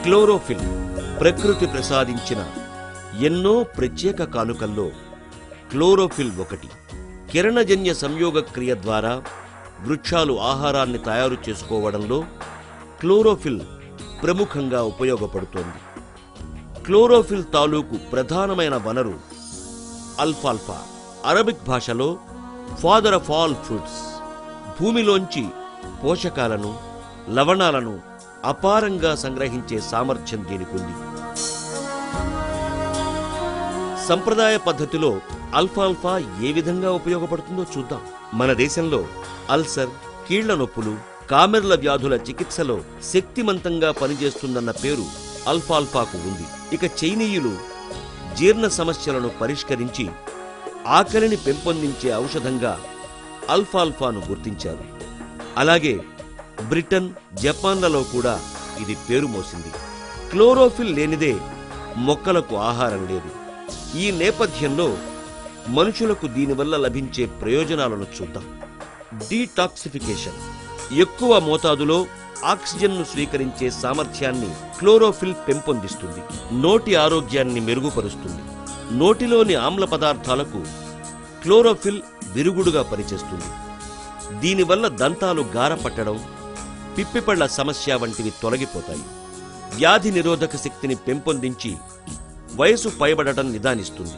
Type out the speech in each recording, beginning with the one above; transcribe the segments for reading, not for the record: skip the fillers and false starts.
Chlorophyll ప్రకృతి ప్రసాదించిన ఎన్నో ప్రత్యేక కానుకల్లో క్లోరోఫిల్ ఒకటి. కిరణజన్య సంయోగ క్రియ ద్వారా వృక్షాలు ఆహారాన్ని తయారు చేసుకోవడంలో క్లోరోఫిల్ ప్రముఖంగా ఉపయోగపడుతోంది. క్లోరోఫిల్ తాలూకు ప్రధానమైన వనరు అల్ఫాల్ఫా, అరబిక్ భాషలో ఫాదర్ ఆఫ్ ఆల్ ఫ్రూట్స్. భూమిలోంచి పోషకాలను, లవణాలను అపారంగా సంగ్రహించే సామర్థ్యం దీనికుంది. సంప్రదాయ పద్ధతిలో అల్ఫాల్ఫా ఏ విధంగా ఉపయోగపడుతుందో చూద్దాం. మన దేశంలో అల్సర్, కీళ్ల నొప్పులు, కామెర్ల వ్యాధుల చికిత్సలో శక్తిమంతంగా పనిచేస్తుందన్న పేరు అల్ఫాల్ఫాకు ఉంది. ఇక చైనీయులు జీర్ణ సమస్యలను పరిష్కరించి ఆకలిని పెంపొందించే ఔషధంగా అల్ఫాల్ఫాను గుర్తించారు. అలాగే బ్రిటన్, జపాన్లలో కూడా ఇది పేరు మోసింది. క్లోరోఫిల్ లేనిదే మొక్కలకు ఆహారం లేదు. ఈ నేపథ్యంలో మనుషులకు దీనివల్ల లభించే ప్రయోజనాలను చూద్దాం. డీటాక్సిఫికేషన్, ఎక్కువ మోతాదులో ఆక్సిజన్ను స్వీకరించే సామర్థ్యాన్ని క్లోరోఫిల్ పెంపొందిస్తుంది. నోటి ఆరోగ్యాన్ని మెరుగుపరుస్తుంది. నోటిలోని ఆమ్ల పదార్థాలకు క్లోరోఫిల్ విరుగుడుగా పనిచేస్తుంది. దీనివల్ల దంతాలు గారపట్టడం, పిప్పిపళ్ల సమస్య వంటివి తొలగిపోతాయి. వ్యాధి నిరోధక శక్తిని పెంపొందించి వయసు పైబడటం నిదానిస్తుంది.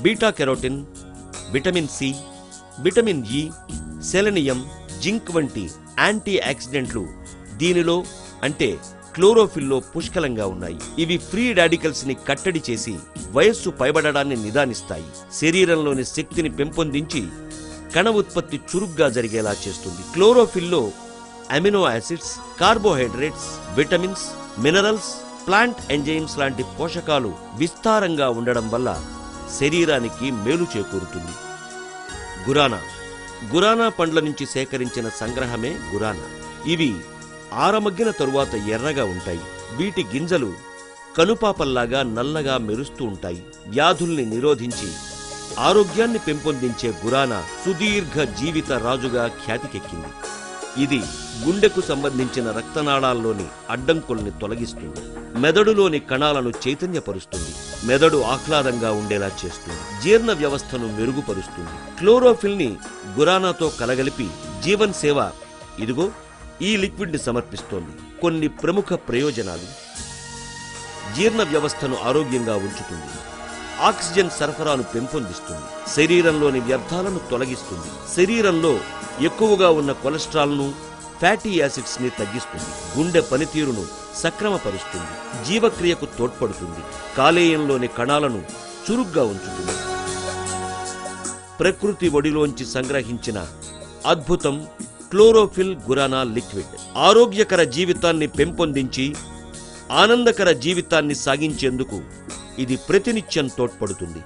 Beta carotene, vitamin C, vitamin E, selenium, zinc వంటి యాంటీ ఆక్సిడెంట్లు దీనిలో అంటే క్లోరోఫిల్లో పుష్కలంగా ఉన్నాయి. ఇవి ఫ్రీ రాడికల్స్ ని కట్టడి చేసి వయస్సు పైబడడాన్ని నిదానిస్తాయి. శరీరంలోని శక్తిని పెంపొందించి కణ ఉత్పత్తి చురుగ్గా జరిగేలా చేస్తుంది. క్లోరోఫిల్లో amino acids, carbohydrates, vitamins, minerals, plant enzymes లాంటి పోషకాలు విస్తారంగా ఉండడం వల్ల శరీరానికి మేలు చేకూరుతుంది. గురానా, గురానా పండ్ల నుంచి సేకరించిన సంగ్రహమే గురానా. ఇవి ఆరమగ్గిన తరువాత ఎర్రగా ఉంటాయి. వీటి గింజలు కనుపాపల్లాగా నల్లగా మెరుస్తూ ఉంటాయి. వ్యాధుల్ని నిరోధించి ఆరోగ్యాన్ని పెంపొందించే గురానా సుదీర్ఘ జీవిత రాజుగా ఖ్యాతికెక్కింది. ఇది గుండెకు సంబంధించిన రక్తనాళాల్లోని అడ్డంకుల్ని తొలగిస్తుంది. మెదడులోని కణాలను చైతన్యపరుస్తుంది. మెదడు ఆహ్లాదంగా ఉండేలా చేస్తుంది. జీర్ణ వ్యవస్థను మెరుగుపరుస్తుంది. క్లోరోఫిల్ ని గురానాతో కలగలిపి జీవన్ సేవ ఇదిగో ఈ లిక్విడ్ ని సమర్పిస్తోంది. కొన్ని ప్రముఖ ప్రయోజనాలు: జీర్ణ వ్యవస్థను ఆరోగ్యంగా ఉంచుతుంది. ఆక్సిజన్ సరఫరాను పెంపొందిస్తుంది. శరీరంలోని వ్యర్థాలను తొలగిస్తుంది. శరీరంలో ఎక్కువగా ఉన్న కొలెస్ట్రాల్ను, ఫ్యాటీ యాసిడ్స్ ని తగ్గిస్తుంది. గుండె పనితీరును సక్రమపరుస్తుంది. జీవక్రియకు తోడ్పడుతుంది. కాలేయంలోని కణాలను చురుగ్గా ఉంచుతుంది. ప్రకృతి ఒడిలోంచి సంగ్రహించిన అద్భుతం క్లోరోఫిల్ గురానా లిక్విడ్ ఆరోగ్యకర జీవితాన్ని పెంపొందించి ఆనందకర జీవితాన్ని సాగించేందుకు ఇది ప్రతినిత్యం తోడ్పడుతుంది.